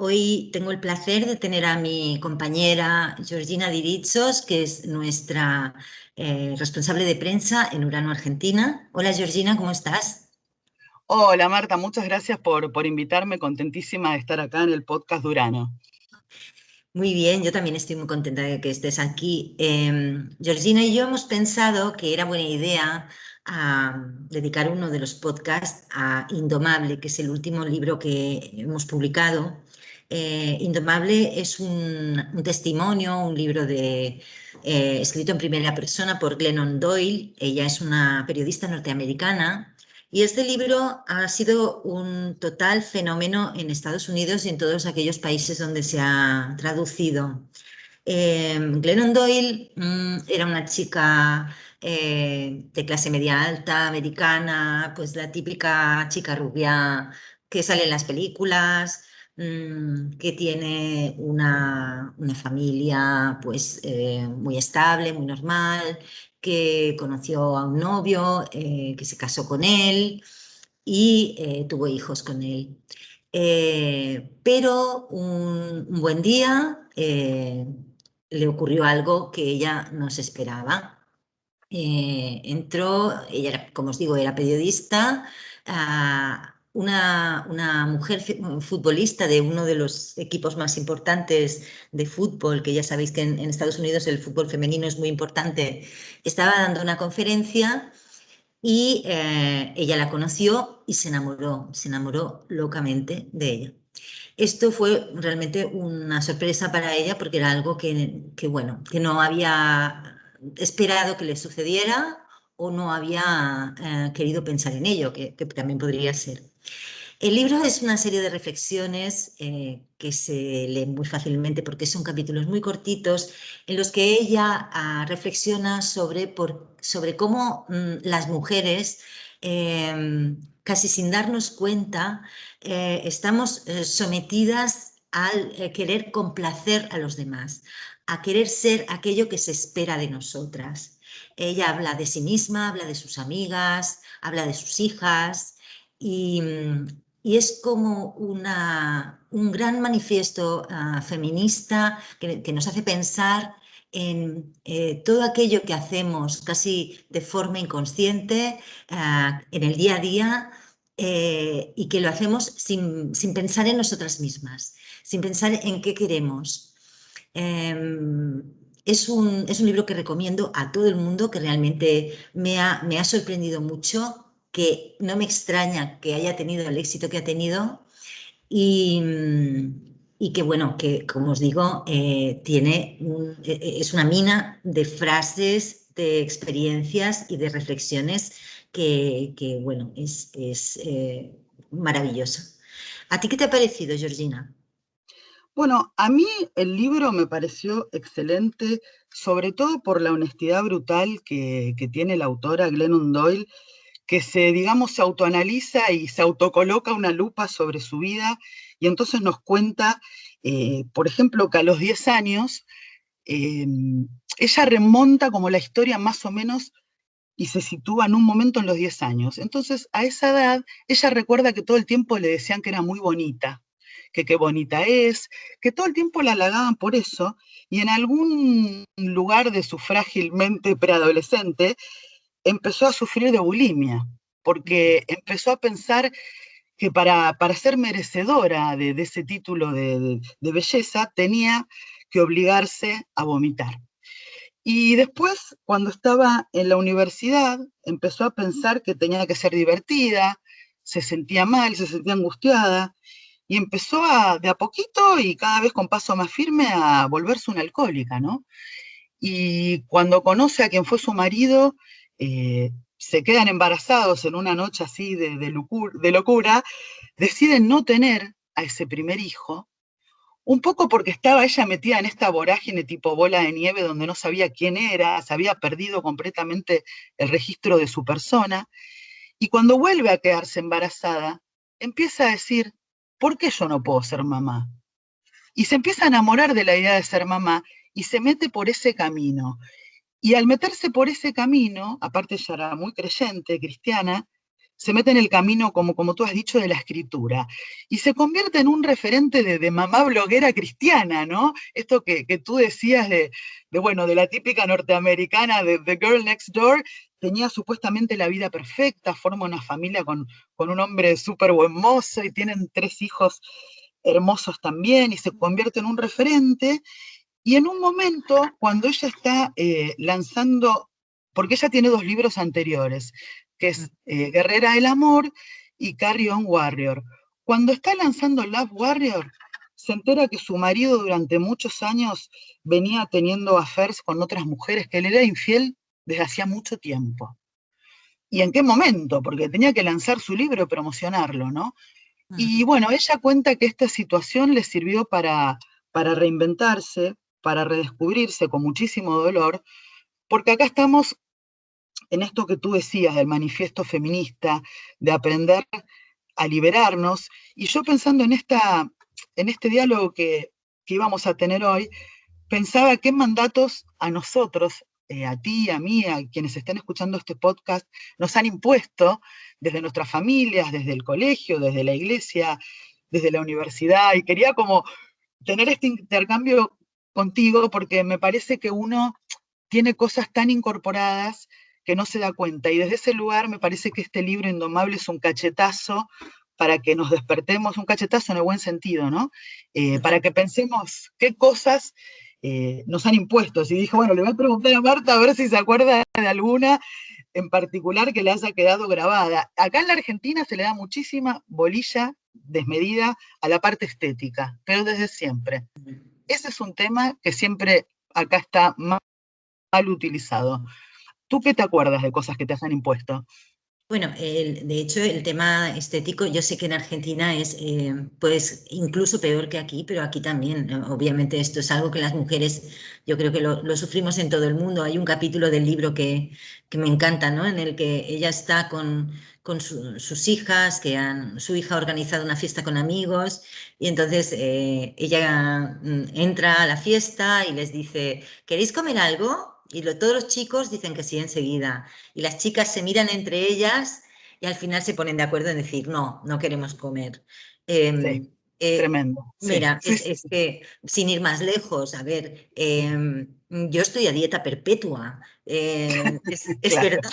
Hoy tengo el placer de tener a mi compañera Georgina Diritzos, que es nuestra responsable de prensa en Urano, Argentina. Hola Georgina, ¿cómo estás? Hola Marta, muchas gracias por invitarme, contentísima de estar acá en el podcast Durano. Muy bien, yo también estoy muy contenta de que estés aquí. Georgina y yo hemos pensado que era buena idea dedicar uno de los podcasts a Indomable, que es el último libro que hemos publicado. Indomable es un testimonio, un libro escrito en primera persona por Glennon Doyle. Ella es una periodista norteamericana y este libro ha sido un total fenómeno en Estados Unidos y en todos aquellos países donde se ha traducido. Glennon Doyle era una chica de clase media alta, americana, pues la típica chica rubia que sale en las películas, que tiene una familia pues muy estable, muy normal, que conoció a un novio, que se casó con él y tuvo hijos con él. Pero un buen día le ocurrió algo que ella no se esperaba. Entró, ella era, como os digo, era periodista, una mujer futbolista de uno de los equipos más importantes de fútbol, que ya sabéis que en Estados Unidos el fútbol femenino es muy importante, estaba dando una conferencia y ella la conoció y se enamoró locamente de ella. Esto fue realmente una sorpresa para ella porque era algo bueno, que no había esperado que le sucediera o no había querido pensar en ello, que también podría ser. El libro es una serie de reflexiones que se leen muy fácilmente porque son capítulos muy cortitos en los que ella reflexiona sobre cómo las mujeres, casi sin darnos cuenta, estamos sometidas al querer complacer a los demás, a querer ser aquello que se espera de nosotras. Ella habla de sí misma, habla de sus amigas, habla de sus hijas y, y es como un gran manifiesto feminista que nos hace pensar en todo aquello que hacemos casi de forma inconsciente en el día a día y que lo hacemos sin pensar en nosotras mismas, sin pensar en qué queremos. Es un libro que recomiendo a todo el mundo, que realmente me ha sorprendido mucho, que no me extraña que haya tenido el éxito que ha tenido y, y que, bueno, que como os digo, es una mina de frases, de experiencias y de reflexiones bueno, es maravilloso. ¿A ti qué te ha parecido, Georgina? Bueno, a mí el libro me pareció excelente, sobre todo por la honestidad brutal que tiene la autora Glennon Doyle, que digamos, se autoanaliza y se autocoloca una lupa sobre su vida y entonces nos cuenta, por ejemplo, que a los 10 años eh, ella remonta como la historia más o menos y se sitúa en un momento en los 10 años. Entonces, a esa edad, ella recuerda que todo el tiempo le decían que era muy bonita, que qué bonita es, que todo el tiempo la halagaban por eso, y en algún lugar de su frágil mente preadolescente empezó a sufrir de bulimia, porque empezó a pensar que para ser merecedora de ese título de belleza tenía que obligarse a vomitar. Y después, cuando estaba en la universidad, empezó a pensar que tenía que ser divertida, se sentía mal, se sentía angustiada, y empezó de a poquito y cada vez con paso más firme a volverse una alcohólica, ¿no? Y cuando conoce a quien fue su marido, se quedan embarazados en una noche así de locura, deciden no tener a ese primer hijo, un poco porque estaba ella metida en esta vorágine tipo bola de nieve donde no sabía quién era, se había perdido completamente el registro de su persona, y cuando vuelve a quedarse embarazada, empieza a decir, ¿por qué yo no puedo ser mamá? Y se empieza a enamorar de la idea de ser mamá y se mete por ese camino. Y al meterse por ese camino, aparte ella era muy creyente, cristiana, se mete en el camino, como tú has dicho, de la escritura, y se convierte en un referente de mamá bloguera cristiana, ¿no? Esto que tú decías bueno, de la típica norteamericana, de The Girl Next Door, tenía supuestamente la vida perfecta, forma una familia con un hombre súper buen mozo, y tienen 3 hijos hermosos también, y se convierte en un referente, y en un momento, cuando ella está lanzando, porque ella tiene 2 libros anteriores, que es Guerrera del Amor y Carry On Warrior. Cuando está lanzando Love Warrior, se entera que su marido durante muchos años venía teniendo affairs con otras mujeres, que él era infiel desde hacía mucho tiempo. ¿Y en qué momento? Porque tenía que lanzar su libro y promocionarlo, ¿no? Y bueno, ella cuenta que esta situación le sirvió para reinventarse, para redescubrirse con muchísimo dolor, porque acá estamos en esto que tú decías del manifiesto feminista, de aprender a liberarnos, y yo pensando en este diálogo que íbamos a tener hoy, pensaba qué mandatos a nosotros, a ti, a mí, a quienes estén escuchando este podcast, nos han impuesto desde nuestras familias, desde el colegio, desde la iglesia, desde la universidad, y quería como tener este intercambio contigo porque me parece que uno tiene cosas tan incorporadas que no se da cuenta, y desde ese lugar me parece que este libro Indomable es un cachetazo para que nos despertemos, un cachetazo en el buen sentido, ¿no? Para que pensemos qué cosas nos han impuesto. Y dije, bueno, le voy a preguntar a Marta a ver si se acuerda de alguna en particular que le haya quedado grabada. Acá en la Argentina se le da muchísima bolilla desmedida a la parte estética, pero desde siempre. Ese es un tema que siempre acá está mal utilizado. ¿Tú qué te acuerdas de cosas que te hayan impuesto? Bueno, de hecho, el tema estético, yo sé que en Argentina es pues incluso peor que aquí, pero aquí también. Obviamente esto es algo que las mujeres, yo creo que lo sufrimos en todo el mundo. Hay un capítulo del libro que me encanta, ¿no? En el que ella está con sus hijas, su hija ha organizado una fiesta con amigos, y entonces ella entra a la fiesta y les dice, ¿queréis comer algo? Y todos los chicos dicen que sí enseguida. Y las chicas se miran entre ellas y al final se ponen de acuerdo en decir, no, no queremos comer. Sí, Eh, tremendo. Sí, mira, sí, sí. es que sin ir más lejos, a ver, yo estoy a dieta perpetua, es Claro. verdad.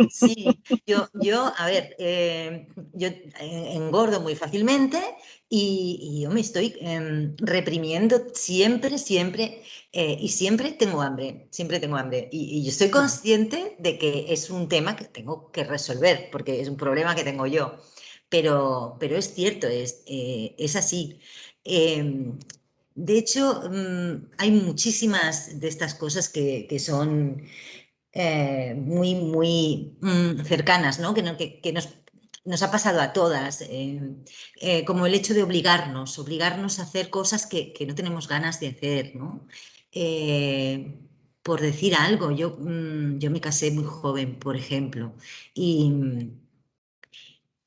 Sí, a ver, yo engordo muy fácilmente y yo me estoy reprimiendo siempre, siempre, y siempre tengo hambre, siempre tengo hambre. Y yo soy consciente de que es un tema que tengo que resolver, porque es un problema que tengo yo. Pero es cierto, es así. Eh, de hecho, hay muchísimas de estas cosas que son muy, muy cercanas, ¿no? Que nos ha pasado a todas, como el hecho de obligarnos a hacer cosas que no tenemos ganas de hacer, ¿no? Eh, por decir algo, yo me casé muy joven, por ejemplo, y,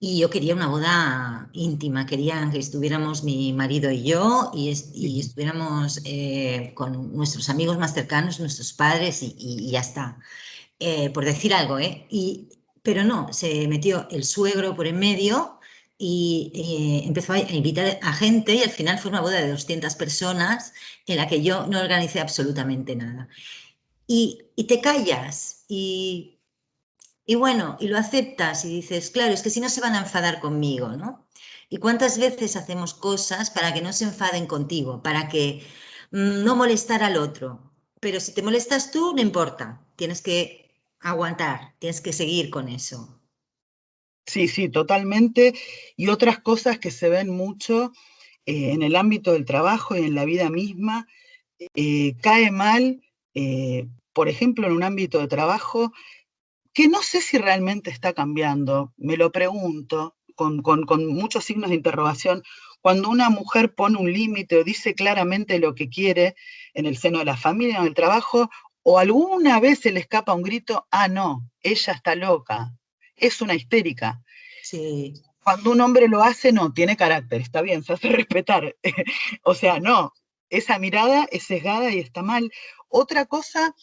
y yo quería una boda íntima, quería que estuviéramos mi marido y yo, y estuviéramos con nuestros amigos más cercanos, nuestros padres, y ya está, por decir algo, ¿eh? Pero no, se metió el suegro por en medio y empezó a invitar a gente, y al final fue una boda de 200 personas en la que yo no organicé absolutamente nada. Y te callas y bueno, y lo aceptas y dices, claro, es que si no se van a enfadar conmigo, ¿no? ¿Y cuántas veces hacemos cosas para que no se enfaden contigo, para que no molestar al otro? Pero si te molestas tú, no importa, tienes que aguantar, tienes que seguir con eso. Sí, sí, totalmente. Y otras cosas que se ven mucho en el ámbito del trabajo y en la vida misma, cae mal, por ejemplo, en un ámbito de trabajo que no sé si realmente está cambiando, me lo pregunto, con muchos signos de interrogación, cuando una mujer pone un límite o dice claramente lo que quiere en el seno de la familia, en el trabajo, o alguna vez se le escapa un grito, ah, no, ella está loca, es una histérica. Sí, Cuando un hombre lo hace, no, tiene carácter, está bien, se hace respetar. O sea, no, esa mirada es sesgada y está mal. Otra cosa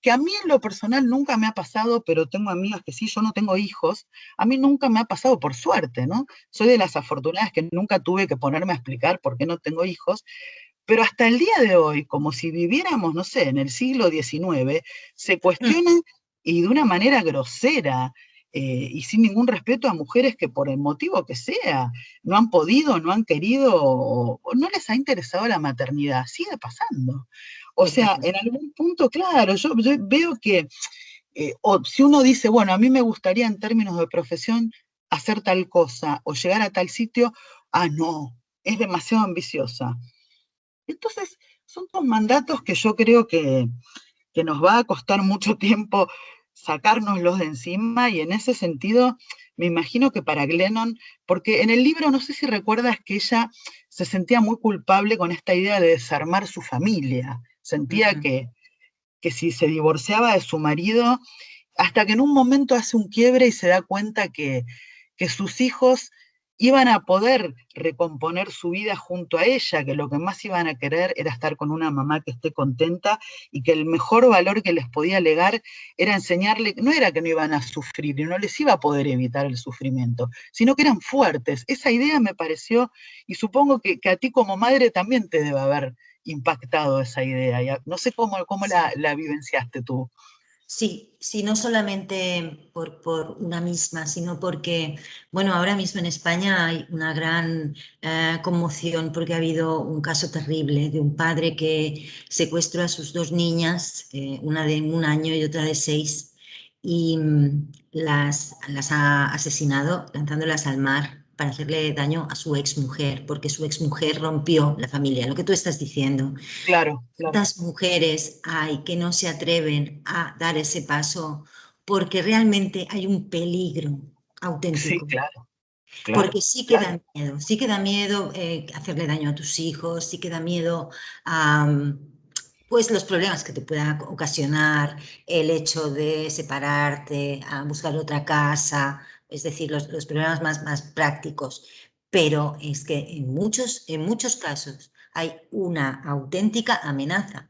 que a mí en lo personal nunca me ha pasado, pero tengo amigas que sí, yo no tengo hijos, a mí nunca me ha pasado por suerte, ¿no? Soy de las afortunadas que nunca tuve que ponerme a explicar por qué no tengo hijos, pero hasta el día de hoy, como si viviéramos, no sé, en el siglo XIX, se cuestiona y de una manera grosera y sin ningún respeto a mujeres que por el motivo que sea no han podido, no han querido o no les ha interesado la maternidad. Sigue pasando. O sea, en algún punto, claro, yo veo que o si uno dice, bueno, a mí me gustaría en términos de profesión hacer tal cosa o llegar a tal sitio, ah, no, es demasiado ambiciosa. Entonces, son dos mandatos que yo creo que nos va a costar mucho tiempo sacárnoslos de encima y en ese sentido me imagino que para Glennon, porque en el libro no sé si recuerdas que ella se sentía muy culpable con esta idea de desarmar su familia, sentía que si se divorciaba de su marido, hasta que en un momento hace un quiebre y se da cuenta que sus hijos iban a poder recomponer su vida junto a ella, que lo que más iban a querer era estar con una mamá que esté contenta y que el mejor valor que les podía legar era enseñarle, no era que no iban a sufrir y no les iba a poder evitar el sufrimiento, sino que eran fuertes. Esa idea me pareció, y supongo que a ti como madre también te debe haber impactado esa idea. No sé cómo Sí. la vivenciaste tú. Sí, sí, no solamente por una misma, sino porque, bueno, ahora mismo en España hay una gran conmoción porque ha habido un caso terrible de un padre que secuestró a sus dos niñas, una de 1 año y otra de 6, y las ha asesinado lanzándolas al mar para hacerle daño a su exmujer, porque su exmujer rompió la familia, lo que tú estás diciendo. Claro, claro. ¿Cuántas mujeres hay que no se atreven a dar ese paso porque realmente hay un peligro Sí, auténtico? claro, claro, Porque claro. sí que da miedo hacerle daño a tus hijos, sí que da miedo a pues los problemas que te pueda ocasionar el hecho de separarte, a buscar otra casa, es decir, los problemas más prácticos. Pero es que en muchos casos hay una auténtica amenaza.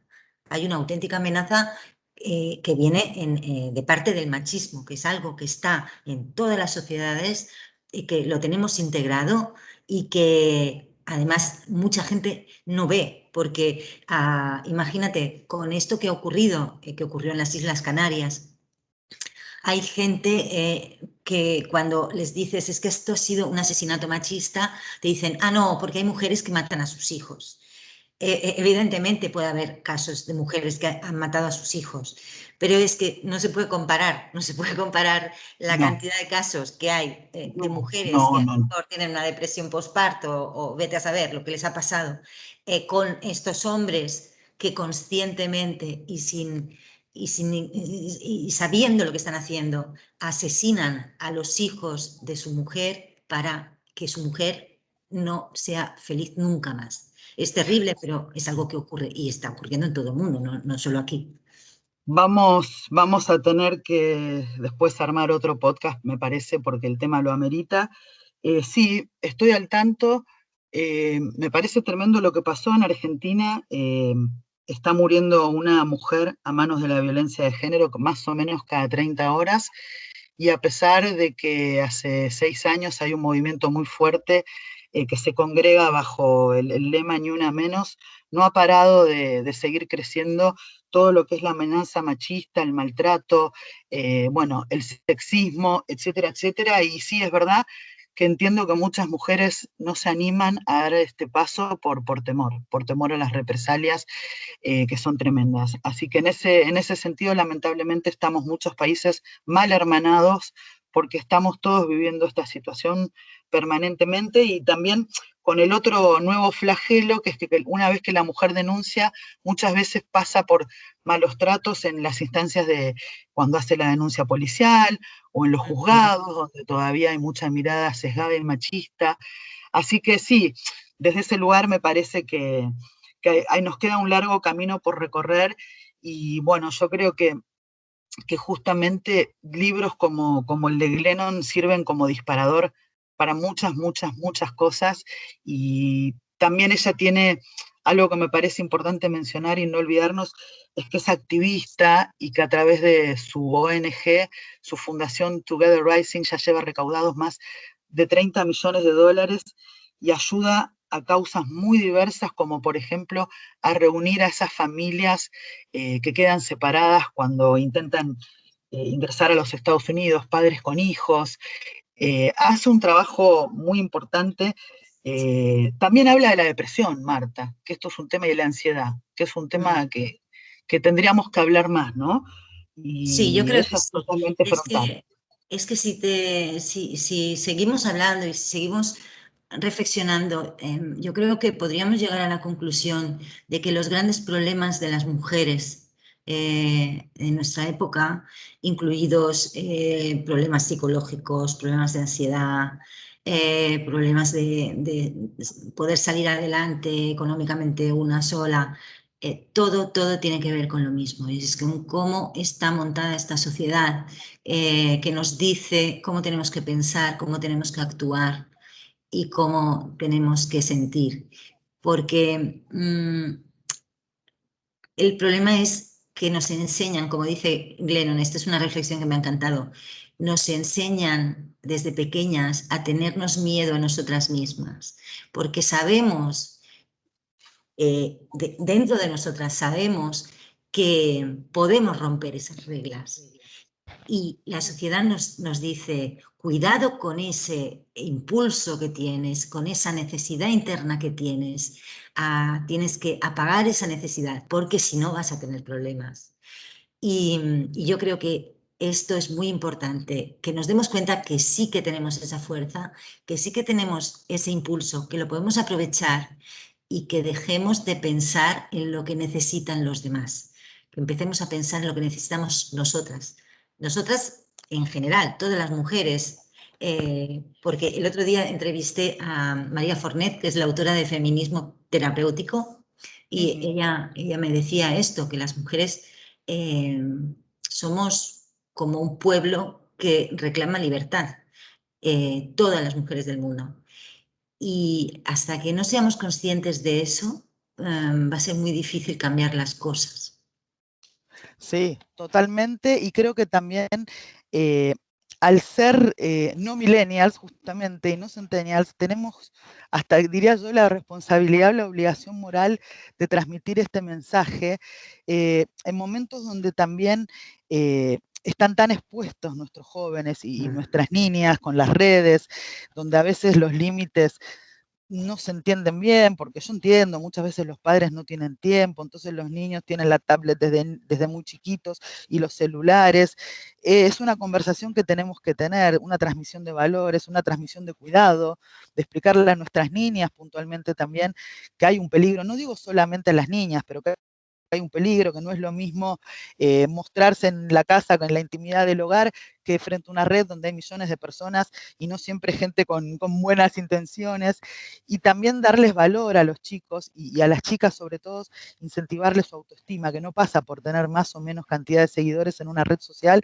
Hay una auténtica amenaza que viene de parte del machismo, que es algo que está en todas las sociedades y que lo tenemos integrado y que además mucha gente no ve, porque imagínate, con esto que ha ocurrido, que ocurrió en las Islas Canarias, hay gente que cuando les dices es que esto ha sido un asesinato machista, te dicen, ah, no, porque hay mujeres que matan a sus hijos. Evidentemente puede haber casos de mujeres que han matado a sus hijos, pero es que no se puede comparar, no se puede comparar la No, cantidad de casos que hay de no, mujeres que no, a lo no. mejor tienen una depresión postparto o vete a saber lo que les ha pasado con estos hombres que conscientemente y sabiendo lo que están haciendo, asesinan a los hijos de su mujer para que su mujer no sea feliz nunca más. Es terrible, pero es algo que ocurre y está ocurriendo en todo el mundo, no solo aquí. Vamos a tener que después armar otro podcast, me parece, porque el tema lo amerita. Sí, estoy al tanto. Me parece tremendo lo que pasó en Argentina. Está muriendo una mujer a manos de la violencia de género más o menos cada 30 horas. Y a pesar de que hace 6 años hay un movimiento muy fuerte que se congrega bajo el lema Ni una menos, no ha parado de seguir creciendo todo lo que es la amenaza machista, el maltrato, bueno, el sexismo, etcétera, etcétera. Y sí, es verdad que entiendo que muchas mujeres no se animan a dar este paso por temor a las represalias que son tremendas. Así que en ese sentido, lamentablemente, estamos muchos países mal hermanados porque estamos todos viviendo esta situación permanentemente y también con el otro nuevo flagelo, que es que una vez que la mujer denuncia, muchas veces pasa por malos tratos en las instancias de cuando hace la denuncia policial o en los juzgados, donde todavía hay mucha mirada sesgada y machista. Así que sí, desde ese lugar me parece que ahí nos queda un largo camino por recorrer y bueno, yo creo que justamente libros como el de Glennon sirven como disparador para muchas, muchas, muchas cosas y también ella tiene algo que me parece importante mencionar y no olvidarnos es que es activista y que a través de su ONG, su fundación Together Rising, ya lleva recaudados más de 30 millones de dólares y ayuda a causas muy diversas, como por ejemplo a reunir a esas familias que quedan separadas cuando intentan ingresar a los Estados Unidos, padres con hijos. Hace un trabajo muy importante. También habla de la depresión, Marta, que esto es un tema, y de la ansiedad, que es un tema que tendríamos que hablar más, ¿no? Sí, yo Y creo que ella es sí. totalmente frontal. Es que si seguimos hablando y si seguimos reflexionando, yo creo que podríamos llegar a la conclusión de que los grandes problemas de las mujeres en nuestra época, incluidos problemas psicológicos, problemas de ansiedad, problemas de poder salir adelante económicamente una sola, todo tiene que ver con lo mismo. Y es con cómo está montada esta sociedad que nos dice cómo tenemos que pensar, cómo tenemos que actuar y cómo tenemos que sentir. Porque el problema es que nos enseñan, como dice Glennon, esta es una reflexión que me ha encantado, nos enseñan desde pequeñas a tenernos miedo a nosotras mismas, porque sabemos, dentro de nosotras sabemos que podemos romper esas reglas. Y la sociedad nos dice, cuidado con ese impulso que tienes, con esa necesidad interna que tienes. Tienes que apagar esa necesidad, porque si no vas a tener problemas. Y yo creo que esto es muy importante, que nos demos cuenta que sí que tenemos esa fuerza, que sí que tenemos ese impulso, que lo podemos aprovechar y que dejemos de pensar en lo que necesitan los demás, que empecemos a pensar en lo que necesitamos nosotras. Nosotras, en general, todas las mujeres, porque el otro día entrevisté a María Fornet, que es la autora de Feminismo Terapéutico, y ella me decía esto, que las mujeres eh, somos como un pueblo que reclama libertad, todas las mujeres del mundo. Y hasta que no seamos conscientes de eso, va a ser muy difícil cambiar las cosas. Sí, totalmente. Y creo que también al ser no millennials justamente y no centennials, tenemos hasta diría yo la responsabilidad, la obligación moral de transmitir este mensaje en momentos donde también están tan expuestos nuestros jóvenes y nuestras niñas con las redes, donde a veces los límites no se entienden bien, porque yo entiendo, muchas veces los padres no tienen tiempo, entonces los niños tienen la tablet desde muy chiquitos y los celulares. Es una conversación que tenemos que tener, una transmisión de valores, una transmisión de cuidado, de explicarle a nuestras niñas puntualmente también que hay un peligro, no digo solamente a las niñas, pero que hay un peligro, que no es lo mismo mostrarse en la casa, en la intimidad del hogar, que frente a una red donde hay millones de personas y no siempre gente con buenas intenciones. Y también darles valor a los chicos y a las chicas sobre todo, incentivarles su autoestima, que no pasa por tener más o menos cantidad de seguidores en una red social,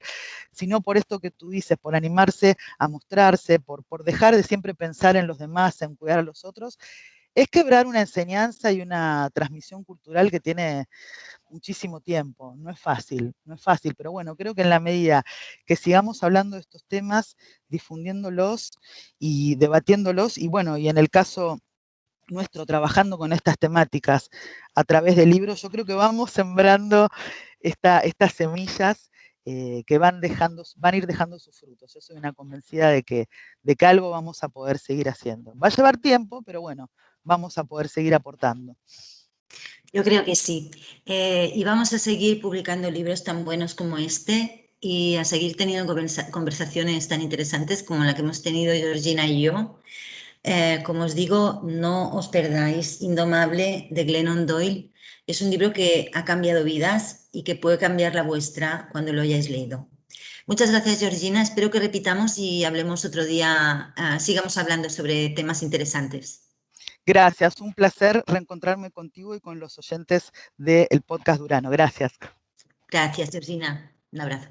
sino por esto que tú dices, por animarse a mostrarse, por dejar de siempre pensar en los demás, en cuidar a los otros. Es quebrar una enseñanza y una transmisión cultural que tiene muchísimo tiempo. No es fácil, no es fácil, pero bueno, creo que en la medida que sigamos hablando de estos temas, difundiéndolos y debatiéndolos, y bueno, y en el caso nuestro, trabajando con estas temáticas a través de libros, yo creo que vamos sembrando estas semillas que van a ir dejando sus frutos. Yo soy una convencida de que algo vamos a poder seguir haciendo. Va a llevar tiempo, pero bueno, vamos a poder seguir aportando. Yo creo que sí. Y vamos a seguir publicando libros tan buenos como este y a seguir teniendo conversaciones tan interesantes como la que hemos tenido Georgina y yo. Como os digo, no os perdáis Indomable de Glennon Doyle. Es un libro que ha cambiado vidas y que puede cambiar la vuestra cuando lo hayáis leído. Muchas gracias, Georgina. Espero que repitamos y hablemos otro día, sigamos hablando sobre temas interesantes. Gracias, un placer reencontrarme contigo y con los oyentes del podcast Durano. Gracias. Gracias, Georgina. Un abrazo.